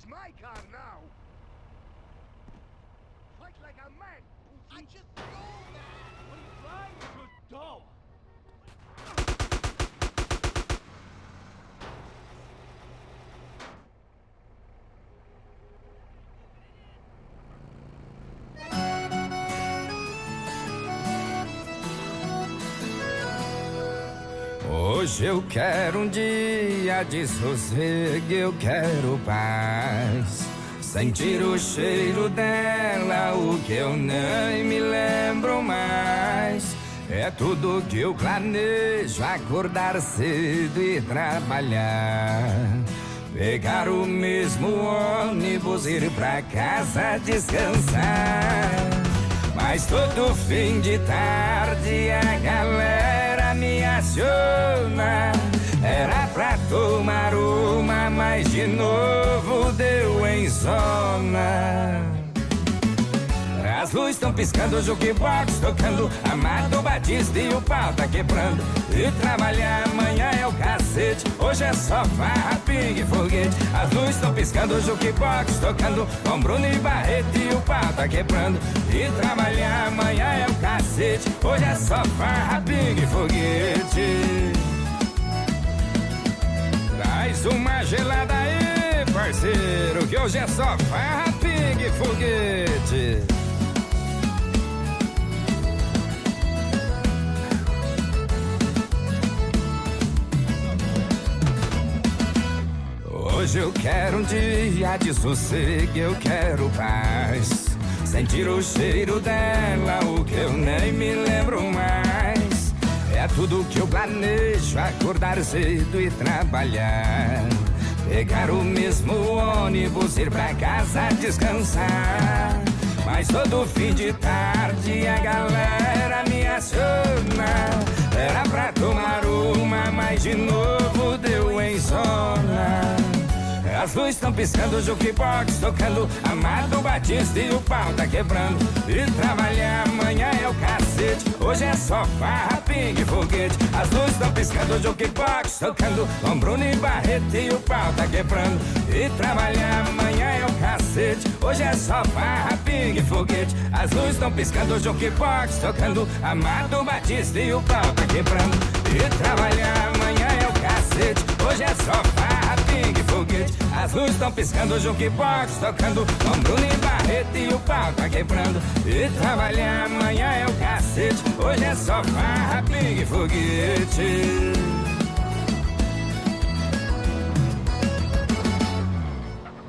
It's my car now. Fight like a man. I just stole that! What are you trying to do? Hoje eu quero um dia de sossego, eu quero paz. Sentir o cheiro dela, o que eu nem me lembro mais. É tudo que eu planejo, acordar cedo e trabalhar. Pegar o mesmo ônibus, ir pra casa descansar. Mas todo fim de tarde a galera me aciona. Era pra tomar uma, mas de novo deu em zona. As luzes estão piscando, o jukebox tocando, Amado Batista e o pau tá quebrando. E trabalhar amanhã é o cacete, hoje é só farra, pingue e foguete. As luzes estão piscando, o jukebox tocando, com Bruno e Barreto e o pau tá quebrando. E trabalhar amanhã é o cacete, hoje é só farra, pingue e foguete. Traz uma gelada aí, parceiro, que hoje é só farra, pingue e foguete. Hoje eu quero um dia de sossego, eu quero paz. Sentir o cheiro dela, o que eu nem me lembro mais. É tudo que eu planejo, acordar cedo e trabalhar. Pegar o mesmo ônibus, ir pra casa descansar. Mas todo fim de tarde a galera me aciona. Era pra tomar uma, mas de novo deu em zona. As luzes estão piscando, o jukebox tocando, Amado Batista e o pau tá quebrando. E trabalhar amanhã é o cacete, hoje é só farra, pingue e foguete. As luzes estão piscando, o jukebox tocando, com Bruno e Barreto e o pau tá quebrando. E trabalhar amanhã é o cacete, hoje é só farra, pingue e foguete. As luzes estão piscando, o jukebox tocando, Amado Batista e o pau tá quebrando. E trabalhar amanhã é o cacete, hoje é só farra, pingue e foguete. As luzes estão piscando, o jukebox tocando, com Bruno e Barreto e o pau tá quebrando. E trabalhar amanhã é o cacete, hoje é só farra, pingue e foguete.